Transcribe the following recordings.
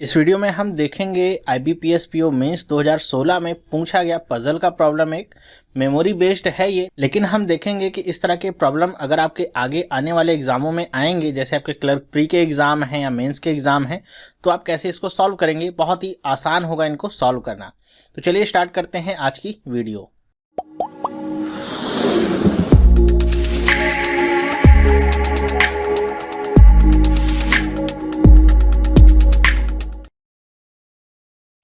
इस वीडियो में हम देखेंगे IBPS PO मेंस 2016 में पूछा गया पजल का प्रॉब्लम। एक मेमोरी बेस्ड है ये, लेकिन हम देखेंगे कि इस तरह के प्रॉब्लम अगर आपके आगे आने वाले एग्जामों में आएंगे, जैसे आपके क्लर्क प्री के एग्जाम हैं या मेंस के एग्जाम हैं, तो आप कैसे इसको सॉल्व करेंगे। बहुत ही आसान होगा इनको सॉल्व करना। तो चलिए स्टार्ट करते हैं आज की वीडियो।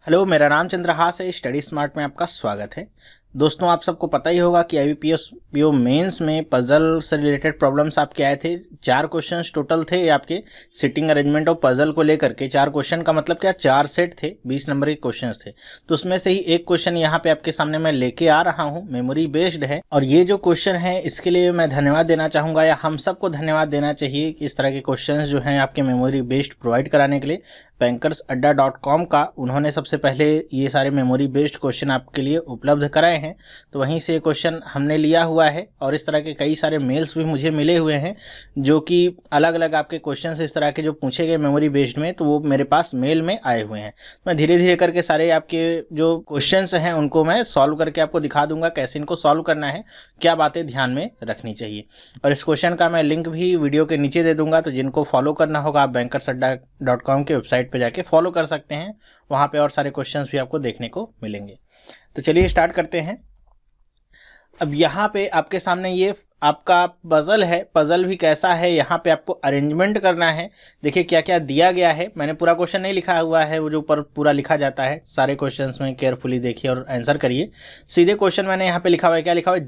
हेलो, मेरा नाम चंद्रहास है। स्टडी स्मार्ट में आपका स्वागत है। दोस्तों, आप सबको पता ही होगा कि IBPS PO मेंस में पजल से रिलेटेड प्रॉब्लम्स आपके आए थे। 4 क्वेश्चंस टोटल थे आपके सिटिंग अरेंजमेंट और पजल को लेकर के। 4 क्वेश्चन का मतलब क्या, 4 सेट थे, 20 नंबर के क्वेश्चंस थे। तो उसमें से ही एक क्वेश्चन यहाँ पे आपके सामने मैं लेके आ रहा हूँ, मेमोरी बेस्ड है। और ये जो क्वेश्चन है इसके लिए मैं धन्यवाद देना चाहूँगा, या हम सबको धन्यवाद देना चाहिए कि इस तरह के क्वेश्चन जो हैं आपके मेमोरी बेस्ड प्रोवाइड कराने के लिए bankersadda.com का उन्होंने सबसे पहले ये सारे मेमोरी बेस्ड क्वेश्चन आपके लिए उपलब्ध कराए हैं। तो वहीं से क्वेश्चन हमने लिया हुआ है, और इस तरह के कई सारे मेल्स भी मुझे मिले हुए हैं जो कि अलग अलग आपके क्वेश्चन इस तरह के जो पूछे गए मेमोरी बेस्ड में, तो वो मेरे पास मेल में आए हुए हैं। मैं धीरे धीरे करके सारे आपके जो क्वेश्चंस हैं उनको मैं सॉल्व करके आपको दिखा दूंगा कैसे इनको सॉल्व करना है, क्या बातें ध्यान में रखनी चाहिए। और इस क्वेश्चन का मैं लिंक भी वीडियो के नीचे दे दूंगा, तो जिनको फॉलो करना होगा आप bankersadda.com के वेबसाइट पे जाके फॉलो कर सकते हैं। वहाँ पे और सारे क्वेश्चंस भी आपको देखने को मिलेंगे। तो चलिए स्टार्ट करते हैं। अब यहाँ पे आपके सामने ये आपका पजल है। पजल भी कैसा है, यहाँ पे आपको अरेंजमेंट करना है। देखिए क्या क्या दिया गया है। मैंने पूरा क्वेश्चन नहीं लिखा हुआ है, वो जो ऊपर पूरा लिखा जाता है सारे क्वेश्चंस में, केयरफुली देखिए और आंसर करिए। सीधे क्वेश्चन मैंने यहाँ पे लिखा हुआ है, क्या लिखा हुआ है,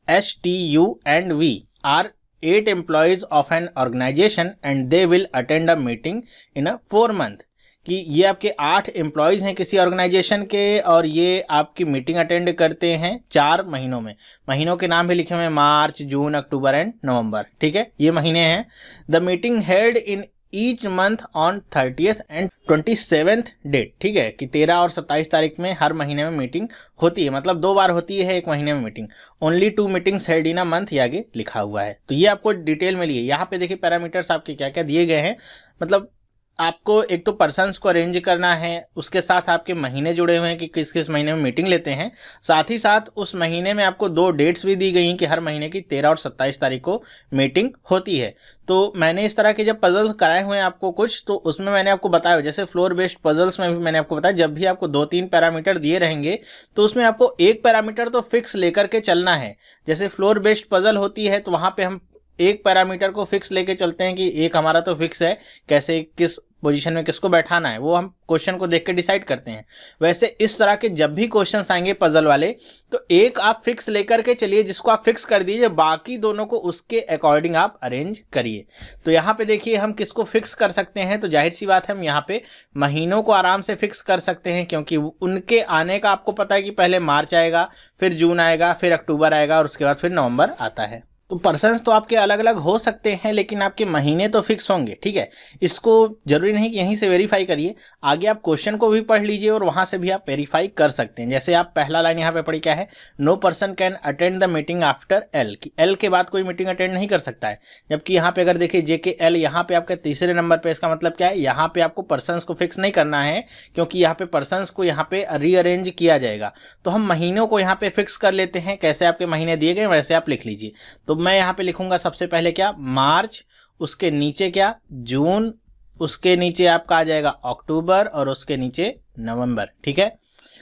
JKLMSTU&V are 8 employees of an organization and they will attend a meeting in a 4 month। कि ये आपके 8 एम्प्लॉयज़ हैं किसी ऑर्गेनाइजेशन के, और ये आपकी मीटिंग अटेंड करते हैं 4 महीनों में। महीनों के नाम भी लिखे हुए हैं, मार्च, जून, अक्टूबर एंड नवंबर। ठीक है, ये महीने हैं। The meeting held in each month on 30th and 27th date. ठीक है, कि 13 और 27 तारीख में हर महीने में मीटिंग होती है, मतलब 2 बार होती है एक महीने में meeting. Only 2 meetings held in a month, ये आगे लिखा हुआ है। तो ये आपको डिटेल में लिए। यहाँ पे देखिए पैरामीटर्स आपके क्या क्या दिए गए हैं। मतलब आपको एक तो पर्सन्स को अरेंज करना है, उसके साथ आपके महीने जुड़े हुए हैं कि किस किस महीने में मीटिंग लेते हैं। साथ ही साथ उस महीने में आपको 2 डेट्स भी दी गई हैं कि हर महीने की 13 और 27 तारीख को मीटिंग होती है। तो मैंने इस तरह के जब पजल्स कराए हुए हैं आपको कुछ, तो उसमें मैंने आपको बताया, जैसे फ्लोर बेस्ड पजल्स में भी मैंने आपको बताया, जब भी आपको 2-3 पैरामीटर दिए रहेंगे तो उसमें आपको एक पैरामीटर तो फिक्स लेकर के चलना है। जैसे फ्लोर बेस्ड पजल होती है तो वहाँ पे हम एक पैरामीटर को फिक्स लेके चलते हैं कि एक हमारा तो फिक्स है, कैसे किस पोजीशन में किसको बैठाना है वो हम क्वेश्चन को देख के डिसाइड करते हैं। वैसे इस तरह के जब भी क्वेश्चंस आएंगे पजल वाले, तो एक आप फिक्स लेकर के चलिए, जिसको आप फिक्स कर दीजिए, बाकी दोनों को उसके अकॉर्डिंग आप अरेंज करिए। तो यहाँ पे देखिए हम किसको फिक्स कर सकते हैं, तो जाहिर सी बात है हम यहाँ पे महीनों को आराम से फिक्स कर सकते हैं, क्योंकि उनके आने का आपको पता है कि पहले मार्च आएगा, फिर जून आएगा, फिर अक्टूबर आएगा और उसके बाद फिर नवंबर आता है। तो पर्सन्स तो आपके अलग अलग हो सकते हैं, लेकिन आपके महीने तो फिक्स होंगे। ठीक है, इसको जरूरी नहीं कि यहीं से वेरीफाई करिए, आगे आप क्वेश्चन को भी पढ़ लीजिए और वहां से भी आप वेरीफाई कर सकते हैं। जैसे आप पहला लाइन यहाँ पे पढ़ी, क्या है, no person can attend the meeting after L, कि एल के बाद कोई मीटिंग अटेंड नहीं कर सकता है। जबकि यहाँ पे अगर देखिए JKL, यहाँ पे आपके तीसरे नंबर पे, इसका मतलब क्या है, यहाँ पे आपको पर्सन्स को फिक्स नहीं करना है, क्योंकि यहाँ पे पर्सन्स को यहाँ पे रीअरेंज किया जाएगा। तो हम महीनों को यहाँ पे फिक्स कर लेते हैं। कैसे आपके महीने दिए गए वैसे आप लिख लीजिए। तो मैं यहाँ पे लिखूंगा सबसे पहले क्या, मार्च, उसके नीचे क्या, जून, उसके नीचे आपका आ जाएगा अक्टूबर और उसके नीचे नवंबर। ठीक है,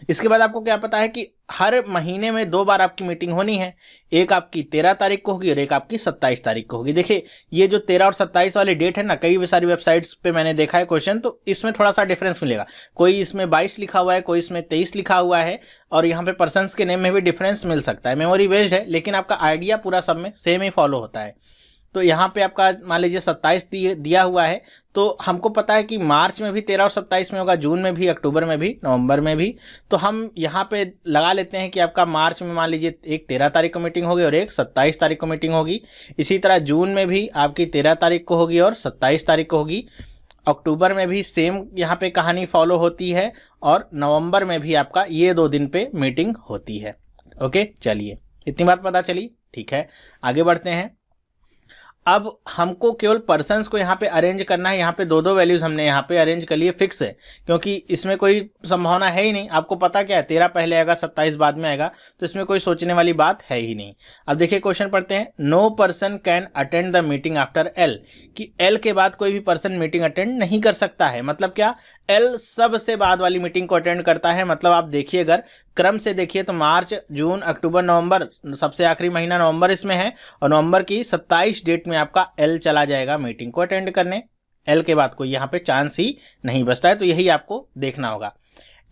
इसके बाद आपको क्या पता है कि हर महीने में 2 बार आपकी मीटिंग होनी है। एक आपकी 13 तारीख को होगी और एक आपकी 27 तारीख को होगी। देखिए ये जो 13 और 27 वाली डेट है ना, कई भी सारी वेबसाइट्स पे मैंने देखा है क्वेश्चन, तो इसमें थोड़ा सा डिफरेंस मिलेगा। कोई इसमें 22 लिखा हुआ है, कोई इसमें 23 लिखा हुआ है, और यहाँ पे पर्सन्स के नेम में भी डिफरेंस मिल सकता है। मेमोरी बेस्ड है, लेकिन आपका आइडिया पूरा सब में सेम ही फॉलो होता है। तो यहाँ पे आपका मान लीजिए 27 दिया हुआ है, तो हमको पता है कि मार्च में भी 13 और 27 में होगा, जून में भी, अक्टूबर में भी, नवंबर में भी। तो हम यहाँ पे लगा लेते हैं कि आपका मार्च में मान लीजिए एक 13 तारीख को मीटिंग होगी और एक 27 तारीख को मीटिंग होगी। इसी तरह जून में भी आपकी 13 तारीख को होगी और 27 तारीख को होगी। अक्टूबर में भी सेम यहाँ पे कहानी फॉलो होती है, और नवंबर में भी आपका ये 2 दिन पे मीटिंग होती है। ओके, चलिए इतनी बात पता चली। ठीक है, आगे बढ़ते हैं। अब हमको केवल पर्सन्स को यहाँ पे अरेंज करना है। यहाँ पे दो वैल्यूज हमने यहाँ पे अरेंज कर लिए, फिक्स है, क्योंकि इसमें कोई संभावना है ही नहीं। आपको पता क्या है, 13 पहले आएगा, 27 बाद में आएगा, तो इसमें कोई सोचने वाली बात है ही नहीं। अब देखिए क्वेश्चन पढ़ते हैं। No person can attend the meeting after L, कि एल के बाद कोई भी पर्सन मीटिंग अटेंड नहीं कर सकता है। मतलब क्या, एल सबसे बाद वाली मीटिंग को अटेंड करता है। मतलब आप देखिए, अगर क्रम से देखिए तो मार्च, जून, अक्टूबर, नवंबर, सबसे आखिरी महीना नवंबर इसमें है, और नवंबर की 27 डेट में आपका एल चला जाएगा मीटिंग को अटेंड करने। एल के बाद कोई यहाँ पे चांस ही नहीं बचता है, तो यही आपको देखना होगा।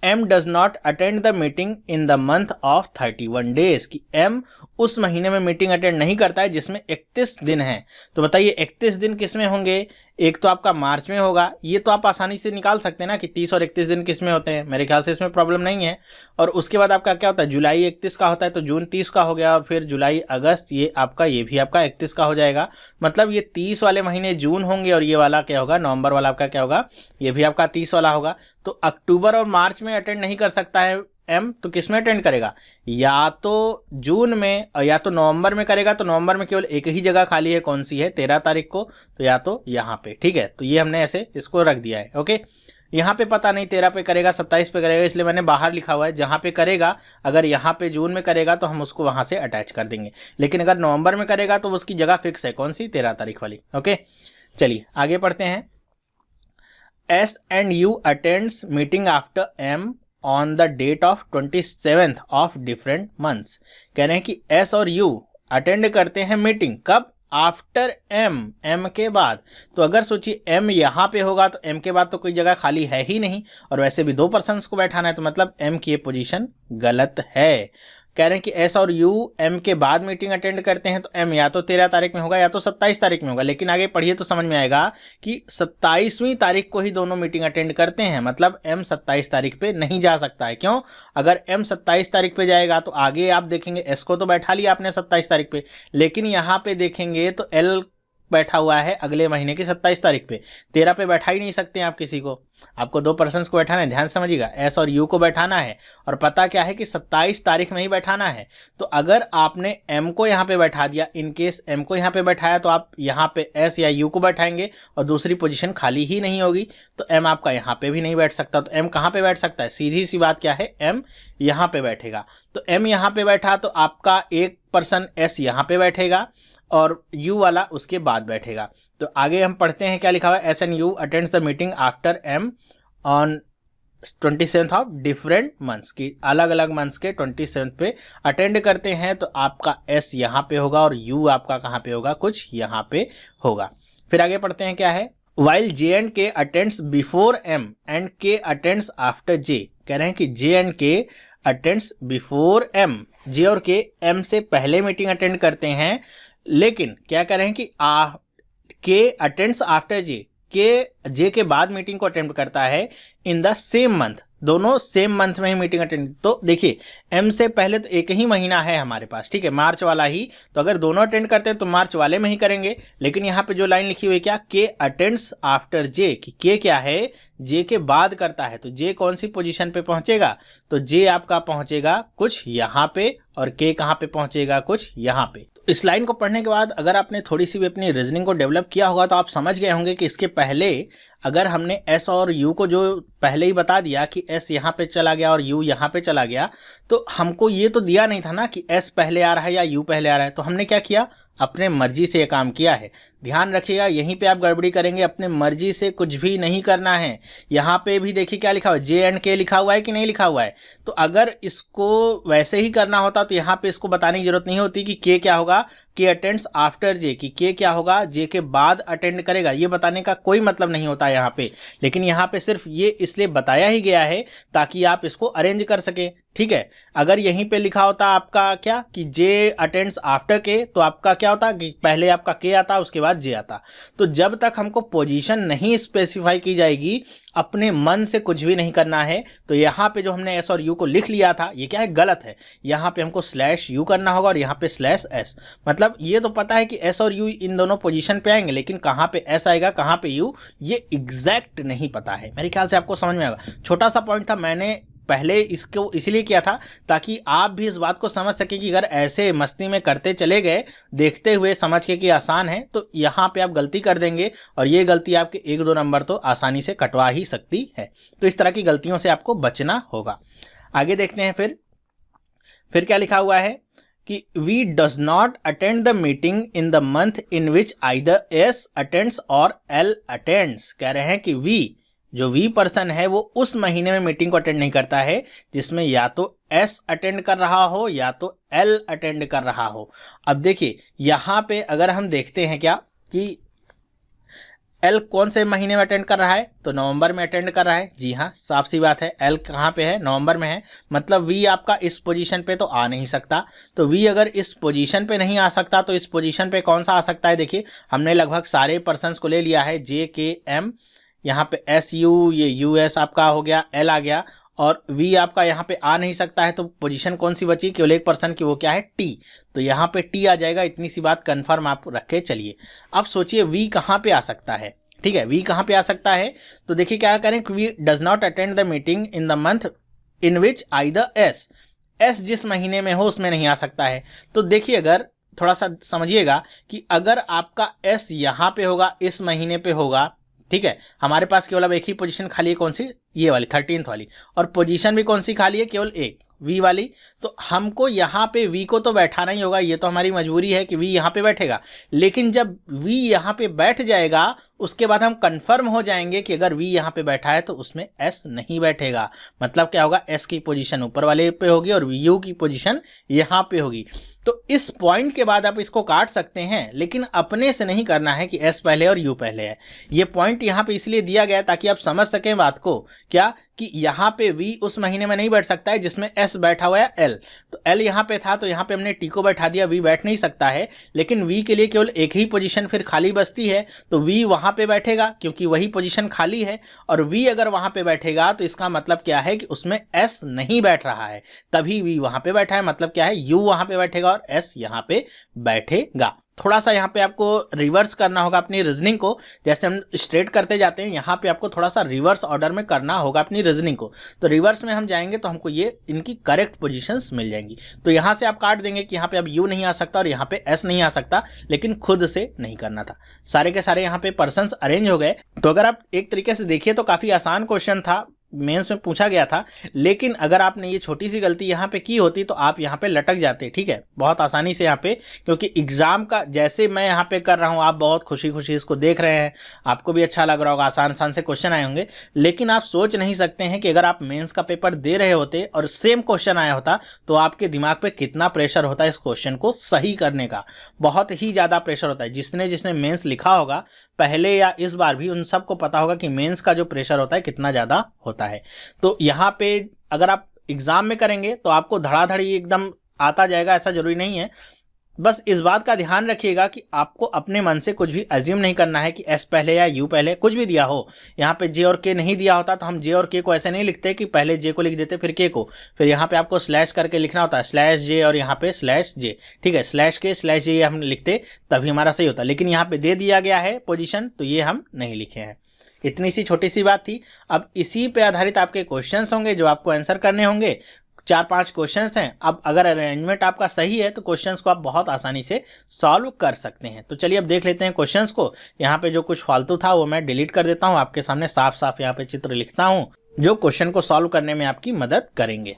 M does not attend the meeting in the month of 31 days, कि एम उस महीने में मीटिंग अटेंड नहीं करता है जिसमें 31 दिन हैं। तो बताइए 31 दिन किस में होंगे? एक तो आपका मार्च में होगा, ये तो आप आसानी से निकाल सकते हैं ना कि 30 और 31 दिन किस में होते हैं, मेरे ख्याल से इसमें प्रॉब्लम नहीं है। और उसके बाद आपका क्या होता है, जुलाई 31 का होता है, तो जून 30 का हो गया, और फिर जुलाई, अगस्त, ये भी आपका 31 का हो जाएगा। मतलब ये 30 वाले महीने जून होंगे, और ये वाला क्या होगा, नवंबर वाला आपका क्या होगा, ये भी आपका 30 वाला होगा। तो अक्टूबर और मार्च में अटेंड नहीं कर सकता है एम, तो किस में अटेंड करेगा? या तो जून में या तो नवंबर में करेगा। तो नवंबर में केवल एक ही जगह खाली है, कौन सी है, 13 तारीख को, तो या तो यहाँ पे। ठीक है, तो ये हमने ऐसे इसको रख दिया है। ओके, यहाँ पे पता नहीं 13 पे करेगा 27 पे करेगा, इसलिए मैंने बाहर लिखा हुआ है। जहाँ पे करेगा, अगर यहाँ पे जून में करेगा तो हम उसको वहाँ से अटैच कर देंगे, लेकिन अगर नवंबर में करेगा तो उसकी जगह फिक्स है, कौन सी, 13 तारीख वाली। ओके, चलिए आगे पढ़ते हैं। S and U attends meeting after M on the date of 27th of different months. कह रहे हैं कि एस और यू अटेंड करते हैं मीटिंग, कब? आफ्टर एम, एम के बाद। तो अगर सोचिए एम यहाँ पे होगा तो एम के बाद तो कोई जगह खाली है ही नहीं, और वैसे भी 2 पर्सन्स को बैठाना है, तो मतलब एम की ये पोजीशन गलत है। कह रहे हैं कि एस और यू एम के बाद मीटिंग अटेंड करते हैं, तो एम या तो 13 तारीख में होगा या तो 27 तारीख में होगा। लेकिन आगे पढ़िए तो समझ में आएगा कि 27वीं तारीख को ही दोनों मीटिंग अटेंड करते हैं। मतलब एम 27 तारीख पे नहीं जा सकता है। क्यों? अगर एम 27 तारीख पे जाएगा तो आगे आप देखेंगे एस को तो बैठा लिया आपने 27 तारीख पे, लेकिन यहाँ पे देखेंगे तो एल बैठा हुआ है अगले महीने की 27 तारीख पे। 13 पे बैठा ही नहीं सकते हैं आप किसी को, आपको 2 पर्सन्स को बैठाना है। ध्यान समझिएगा, एस और यू को बैठाना है, और पता क्या है कि 27 तारीख में ही बैठाना है। तो अगर आपने एम को यहाँ पे बैठा दिया, इन केस एम को यहाँ पे बैठाया, तो आप यहाँ पे एस या यू को बैठाएंगे और दूसरी पोजीशन खाली ही नहीं होगी, तो एम आपका यहाँ पे भी नहीं बैठ सकता। तो एम कहाँ पे बैठ सकता है? सीधी सी बात क्या है, एम यहाँ पे बैठेगा। तो एम यहाँ पे बैठा तो आपका एक पर्सन एस यहाँ पे बैठेगा, और यू वाला उसके बाद बैठेगा। तो आगे हम पढ़ते हैं क्या लिखा हुआ है। S and U attends the meeting after M on 27th of different months, की अलग अलग मंथ्स के 27th पे अटेंड करते हैं। तो आपका एस यहाँ पे होगा और यू आपका कहाँ पे होगा, कुछ यहाँ पे होगा। फिर आगे पढ़ते हैं क्या है। वाइल जे एंड के अटेंड्स बिफोर एम एंड के अटेंड्स आफ्टर जे। कह रहे हैं कि जे एंड के अटेंड्स बिफोर एम, जे और के एम से पहले मीटिंग अटेंड करते हैं, लेकिन क्या कह रहे हैं कि के अटेंड्स आफ्टर जे, के जे के बाद मीटिंग को अटेंड करता है इन द सेम मंथ। दोनों सेम मंथ में ही मीटिंग अटेंड। तो देखिए एम से पहले तो एक ही महीना है हमारे पास, ठीक है, मार्च वाला ही। तो अगर दोनों अटेंड करते हैं तो मार्च वाले में ही करेंगे। लेकिन यहाँ पे जो लाइन लिखी हुई है क्या, के अटेंड्स आफ्टर जे, कि के क्या है, जे के बाद करता है। तो जे कौन सी पोजीशन पे पहुंचेगा, तो जे आपका पहुंचेगा कुछ यहाँ पे, और के कहाँ पे पहुंचेगा, कुछ यहाँ पे। इस लाइन को पढ़ने के बाद अगर आपने थोड़ी सी भी अपनी रीजनिंग को डेवलप किया होगा तो आप समझ गए होंगे कि इसके पहले अगर हमने एस और यू को जो पहले ही बता दिया कि एस यहाँ पे चला गया और यू यहाँ पे चला गया, तो हमको ये तो दिया नहीं था ना कि एस पहले आ रहा है या यू पहले आ रहा है। तो हमने क्या किया, अपने मर्जी से ये काम किया है। ध्यान रखिएगा, यहीं पे आप गड़बड़ी करेंगे, अपने मर्जी से कुछ भी नहीं करना है। यहाँ पे भी देखिए क्या लिखा हुआ है, जे एंड के लिखा हुआ है कि नहीं लिखा हुआ है। तो अगर इसको वैसे ही करना होता तो यहाँ पे इसको बताने की जरूरत नहीं होती कि के क्या होगा, के अटेंड्स आफ्टर जे, कि के क्या होगा, जे के बाद अटेंड करेगा। ये बताने का कोई मतलब नहीं होता यहाँ पे, लेकिन यहाँ पे सिर्फ ये इसलिए बताया ही गया है ताकि आप इसको अरेंज कर सके। ठीक है, अगर यहीं पे लिखा होता आपका क्या कि जे अटेंड्स आफ्टर के, तो आपका क्या होता कि पहले आपका के आता उसके बाद जे आता। तो जब तक हमको पोजीशन नहीं स्पेसिफाई की जाएगी, अपने मन से कुछ भी नहीं करना है। तो यहाँ पे जो हमने एस और यू को लिख लिया था, ये क्या है, गलत है। यहाँ पे हमको स्लैश यू करना होगा और यहाँ पे स्लैश एस। मतलब ये तो पता है कि एस और यू इन दोनों पोजीशन पे आएंगे, लेकिन कहाँ पे एस आएगा कहाँ पे यू, ये एग्जैक्ट नहीं पता है। मेरे ख्याल से आपको समझ में आएगा। छोटा सा पॉइंट था, मैंने पहले इसको इसलिए किया था ताकि आप भी इस बात को समझ सकें कि अगर ऐसे मस्ती में करते चले गए देखते हुए समझ के कि आसान है तो यहाँ पे आप गलती कर देंगे और ये गलती आपके 1-2 नंबर तो आसानी से कटवा ही सकती है। तो इस तरह की गलतियों से आपको बचना होगा। आगे देखते हैं फिर क्या लिखा हुआ है कि V does not attend the meeting in the month in which either S attends और एल अटेंड्स। कह रहे हैं कि जो वी पर्सन है वो उस महीने में मीटिंग को अटेंड नहीं करता है जिसमें या तो एस अटेंड कर रहा हो या तो एल अटेंड कर रहा हो। अब देखिए यहाँ पे अगर हम देखते हैं क्या कि एल कौन से महीने में अटेंड कर रहा है, तो नवंबर में अटेंड कर रहा है। जी हाँ, साफ सी बात है, एल कहाँ पे है, नवंबर में है। मतलब वी आपका इस पोजीशन पे तो आ नहीं सकता। तो वी अगर इस पोजीशन पे नहीं आ सकता तो इस पोजीशन पे कौन सा आ सकता है। देखिए हमने लगभग सारे पर्सन्स को ले लिया है, जे के एम, यहाँ पे एस यू, ये यू एस आपका हो गया, एल आ गया और वी आपका यहाँ पे आ नहीं सकता है। तो पोजीशन कौन सी बची, केवल एक पर्सन की, वो क्या है, टी। तो यहाँ पे टी आ जाएगा। इतनी सी बात कन्फर्म आप रख के चलिए। अब सोचिए वी कहाँ पे आ सकता है। ठीक है, वी कहाँ पे आ सकता है, तो देखिए क्या करें, V does not attend the meeting in the month in which either S जिस महीने में हो उसमें नहीं आ सकता है। तो देखिए अगर थोड़ा सा समझिएगा कि अगर आपका एस यहाँ पे होगा, इस महीने पे होगा, ठीक है, हमारे पास केवल अब एक ही पोजीशन खाली है, कौन सी, ये वाली 13th वाली, और पोजीशन भी कौन सी खाली है, केवल एक, वी वाली। तो हमको यहाँ पे वी को तो बैठाना ही होगा, ये तो हमारी मजबूरी है कि वी यहाँ पे बैठेगा। लेकिन जब वी यहाँ पे बैठ जाएगा उसके बाद हम कंफर्म हो जाएंगे कि अगर वी यहाँ पे बैठा है तो उसमें एस नहीं बैठेगा। मतलब क्या होगा, एस की पोजीशन ऊपर वाले पे होगी और यू की पोजीशन यहाँ पे होगी। तो इस पॉइंट के बाद आप इसको काट सकते हैं, लेकिन अपने से नहीं करना है कि एस पहले और यू पहले है। ये पॉइंट यहाँ पे इसलिए दिया गया ताकि आप समझ सकें बात को, क्या कि यहाँ पे वी उस महीने में नहीं बैठ सकता है जिसमें एस बैठा हुआ है एल। तो एल यहाँ पे था तो यहाँ पे हमने टी को बैठा दिया, वी बैठ नहीं सकता है। लेकिन वी के लिए केवल एक ही पोजीशन फिर खाली बचती है, तो वी वहाँ पे बैठेगा क्योंकि वही पोजीशन खाली है। और वी अगर वहाँ पे बैठेगा तो इसका मतलब क्या है कि उसमें एस नहीं बैठ रहा है, तभी वी वहाँ पे बैठा है। मतलब क्या है, यू वहाँ पे बैठेगा और एस यहाँ पे बैठेगा। थोड़ा सा यहाँ पे आपको रिवर्स करना होगा अपनी रीजनिंग को। जैसे हम स्ट्रेट करते जाते हैं, यहाँ पे आपको थोड़ा सा रिवर्स ऑर्डर में करना होगा अपनी रीजनिंग को। तो रिवर्स में हम जाएंगे तो हमको ये इनकी करेक्ट पोजीशंस मिल जाएंगी। तो यहाँ से आप काट देंगे कि यहाँ पे अब यू नहीं आ सकता और यहाँ पे एस नहीं आ सकता, लेकिन खुद से नहीं करना था। सारे के सारे यहाँ पे पर्सन्स अरेंज हो गए। तो अगर आप एक तरीके से देखिए तो काफ़ी आसान क्वेश्चन था, मेंस में पूछा गया था। लेकिन अगर आपने ये छोटी सी गलती यहाँ पे की होती तो आप यहाँ पे लटक जाते। ठीक है, बहुत आसानी से यहाँ पे, क्योंकि एग्जाम का जैसे मैं यहाँ पे कर रहा हूँ, आप बहुत खुशी खुशी इसको देख रहे हैं, आपको भी अच्छा लग रहा होगा, आसान आसान से क्वेश्चन आए होंगे। लेकिन आप सोच नहीं सकते हैं कि अगर आप मेंस का पेपर दे रहे होते और सेम क्वेश्चन आया होता तो आपके दिमाग पे कितना प्रेशर होता है इस क्वेश्चन को सही करने का। बहुत ही ज़्यादा प्रेशर होता है। जिसने मेंस लिखा होगा पहले या इस बार भी, उन सबको पता होगा कि मेंस का जो प्रेशर होता है कितना ज़्यादा होता है। तो यहाँ पे अगर आप एग्जाम में करेंगे तो आपको धड़ाधड़ी एकदम आता जाएगा, ऐसा जरूरी नहीं है। बस इस बात का ध्यान रखिएगा कि आपको अपने मन से कुछ भी अज्यूम नहीं करना है कि एस पहले या यू पहले, कुछ भी दिया हो। यहाँ पे जे और के नहीं दिया होता तो हम जे और के को ऐसे नहीं लिखते कि पहले जे को लिख देते फिर के को, फिर यहाँ पे आपको स्लैश करके लिखना होता है, स्लैश जे और यहाँ पे स्लैश जे। ठीक है, स्लैश के स्लैश जे हम लिखते तभी हमारा सही होता। लेकिन यहाँ पे दे दिया गया है पोजीशन तो ये हम नहीं लिखे हैं। इतनी सी छोटी सी बात थी। अब इसी पे आधारित आपके क्वेश्चंस होंगे जो आपको आंसर करने होंगे। 4-5 क्वेश्चंस हैं। अब अगर अरेंजमेंट आपका सही है तो क्वेश्चंस को आप बहुत आसानी से सॉल्व कर सकते हैं। तो चलिए अब देख लेते हैं क्वेश्चंस को। यहाँ पे जो कुछ फालतू था वो मैं डिलीट कर देता हूँ, आपके सामने साफ साफ यहाँ पे चित्र लिखता हूँ जो क्वेश्चन को सॉल्व करने में आपकी मदद करेंगे।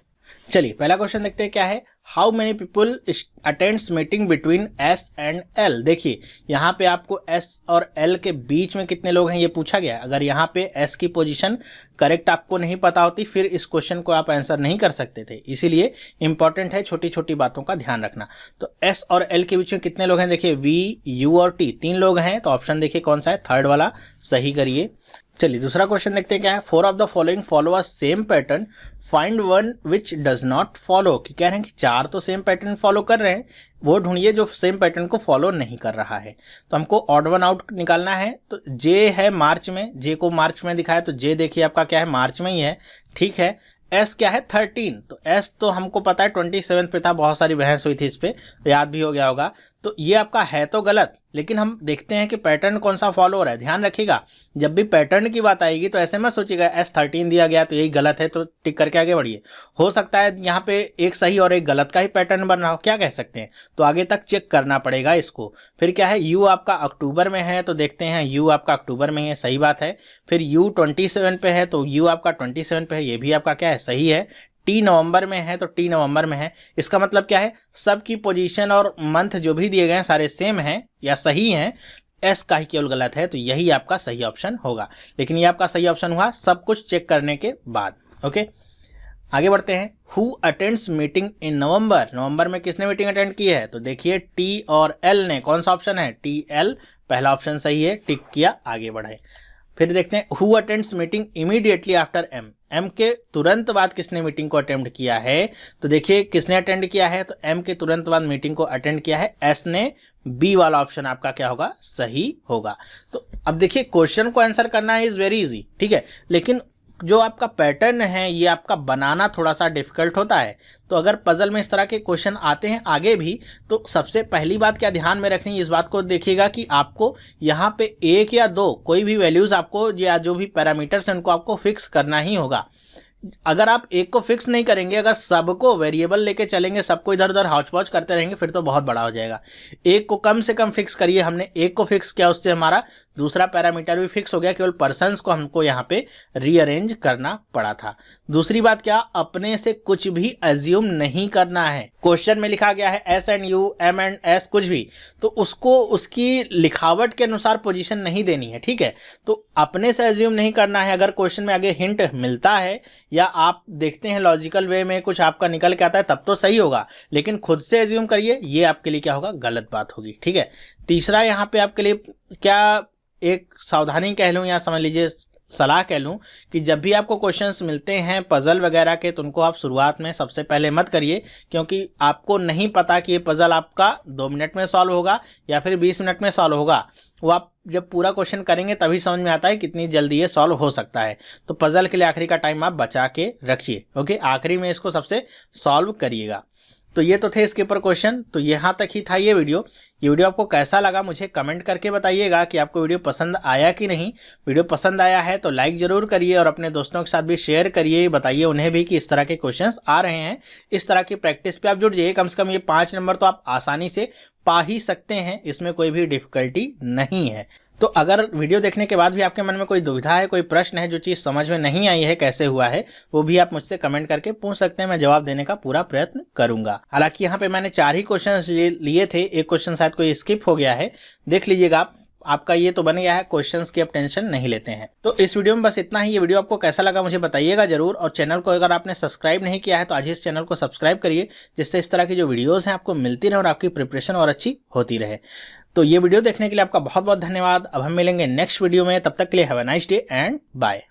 चलिए पहला क्वेश्चन देखते हैं क्या है। How many people attends meeting between S and L. देखिए यहाँ पे आपको एस और एल के बीच में कितने लोग हैं ये पूछा गया। अगर यहाँ पे एस की पोजीशन करेक्ट आपको नहीं पता होती फिर इस क्वेश्चन को आप आंसर नहीं कर सकते थे। इसीलिए इंपॉर्टेंट है छोटी छोटी बातों का ध्यान रखना। तो एस और एल के बीच में कितने लोग हैं, देखिए वी, यू और टी, 3 लोग हैं। तो ऑप्शन देखिए कौन सा है, थर्ड वाला सही करिए। चलिए दूसरा क्वेश्चन देखते हैं क्या है। 4 of the following follow a same pattern, find one which does not follow. कि कह रहे हैं कि 4 तो सेम पैटर्न फॉलो कर रहे हैं, वो ढूंढिए जो सेम पैटर्न को फॉलो नहीं कर रहा है। तो हमको ऑड वन आउट निकालना है। तो जे है मार्च में, जे को मार्च में दिखाया तो जे देखिए आपका क्या है, मार्च में ही है। ठीक है, एस क्या है 13, तो एस तो हमको पता है 27 पे था, बहुत सारी बहस हुई थी इस पे, तो याद भी हो गया होगा। तो ये आपका है तो गलत, लेकिन हम देखते हैं कि पैटर्न कौन सा फॉलो हो रहा है। ध्यान रखिएगा, जब भी पैटर्न की बात आएगी तो ऐसे मत सोचिएगा S13 दिया गया तो यही गलत है तो टिक करके आगे बढ़िए। हो सकता है यहाँ पे एक सही और एक गलत का ही पैटर्न बन रहा हो, क्या कह सकते हैं, तो आगे तक चेक करना पड़ेगा इसको। फिर क्या है, U आपका अक्टूबर में है तो देखते हैं U आपका अक्टूबर में है, सही बात है। फिर U 27 पे है तो U आपका 27 पे है, ये भी आपका क्या है, सही है। T नवंबर में है तो T नवंबर में है। इसका मतलब क्या है, सबकी पोजीशन और मंथ जो भी दिए गए हैं सारे सेम हैं या सही हैं, S का ही केवल गलत है, तो यही आपका सही ऑप्शन होगा। लेकिन ये आपका सही ऑप्शन हुआ सब कुछ चेक करने के बाद। ओके, आगे बढ़ते हैं। हु अटेंड्स मीटिंग इन नवंबर, नवंबर में किसने मीटिंग अटेंड की है, तो देखिए T और L ने, कौन सा ऑप्शन है, TL, पहला ऑप्शन सही है, टिक किया, आगे बढ़े। फिर देखते हैं who attends meeting immediately after M, M के तुरंत बाद किसने मीटिंग को अटेंड किया है, तो देखिए किसने अटेंड किया है, तो M के तुरंत बाद मीटिंग को अटेंड किया है S ने, B वाला ऑप्शन आपका क्या होगा, सही होगा। तो अब देखिए क्वेश्चन को आंसर करना है इज वेरी इजी, ठीक है, लेकिन जो आपका पैटर्न है ये आपका बनाना थोड़ा सा डिफिकल्ट होता है। तो अगर पजल में इस तरह के क्वेश्चन आते हैं आगे भी, तो सबसे पहली बात क्या ध्यान में रखनी है, इस बात को देखिएगा कि आपको यहाँ पे एक या दो कोई भी वैल्यूज़ आपको या जो भी पैरामीटर्स हैं उनको आपको फिक्स करना ही होगा। अगर आप एक को फिक्स नहीं करेंगे, अगर सबको वेरिएबल लेके चलेंगे, सबको इधर उधर हौच पौच करते रहेंगे, फिर तो बहुत बड़ा हो जाएगा। एक को कम से कम फिक्स करिए, हमने एक को फिक्स किया, उससे हमारा दूसरा पैरामीटर भी फिक्स हो गया, केवल पर्सन्स को हमको यहाँ पे रीअरेंज करना पड़ा था। दूसरी बात क्या, अपने से कुछ भी अज्यूम नहीं करना है। क्वेश्चन में लिखा गया है S and U, M and S कुछ भी, तो उसको उसकी लिखावट के अनुसार पोजीशन नहीं देनी है, ठीक है। तो अपने से अज्यूम नहीं करना है। अगर क्वेश्चन में आगे हिंट मिलता है या आप देखते हैं लॉजिकल वे में कुछ आपका निकल के आता है तब तो सही होगा, लेकिन खुद से अज्यूम करिए, ये आपके लिए क्या होगा, गलत बात होगी, ठीक है। तीसरा यहाँ पे आपके लिए क्या एक सावधानी कह लूँ या समझ लीजिए सलाह कह लूँ कि जब भी आपको क्वेश्चंस मिलते हैं पजल वगैरह के, तो उनको आप शुरुआत में सबसे पहले मत करिए, क्योंकि आपको नहीं पता कि ये पजल आपका 2 मिनट में सॉल्व होगा या फिर 20 मिनट में सॉल्व होगा। वो आप जब पूरा क्वेश्चन करेंगे तभी समझ में आता है कितनी जल्दी ये सॉल्व हो सकता है। तो पजल के लिए आखिरी का टाइम आप बचा के रखिए, ओके, आखिरी में इसको सबसे सॉल्व करिएगा। तो ये तो थे इसके ऊपर क्वेश्चन। तो यहाँ तक ही था ये वीडियो आपको कैसा लगा मुझे कमेंट करके बताइएगा कि आपको वीडियो पसंद आया कि नहीं। वीडियो पसंद आया है तो लाइक ज़रूर करिए और अपने दोस्तों के साथ भी शेयर करिए, बताइए उन्हें भी कि इस तरह के क्वेश्चंस आ रहे हैं। इस तरह की प्रैक्टिस पे आप जुड़ जाइए, कम से कम ये 5 नंबर तो आप आसानी से पा ही सकते हैं, इसमें कोई भी डिफ़िकल्टी नहीं है। तो अगर वीडियो देखने के बाद भी आपके मन में कोई दुविधा है, कोई प्रश्न है, जो चीज़ समझ में नहीं आई है कैसे हुआ है, वो भी आप मुझसे कमेंट करके पूछ सकते हैं, मैं जवाब देने का पूरा प्रयत्न करूंगा। हालांकि यहाँ पे मैंने 4 ही क्वेश्चन लिए थे, एक क्वेश्चन शायद कोई स्किप हो गया है, देख लीजिएगा आप, आपका ये तो बन गया है। क्वेश्चंस की आप टेंशन नहीं लेते हैं। तो इस वीडियो में बस इतना ही। ये वीडियो आपको कैसा लगा मुझे बताइएगा जरूर, और चैनल को अगर आपने सब्सक्राइब नहीं किया है तो आज ही इस चैनल को सब्सक्राइब करिए, जिससे इस तरह की जो वीडियोस हैं आपको मिलती रहे और आपकी प्रिपरेशन और अच्छी होती रहे। तो ये वीडियो देखने के लिए आपका बहुत बहुत धन्यवाद। अब हम मिलेंगे नेक्स्ट वीडियो में, तब तक के लिए have a nice day and bye.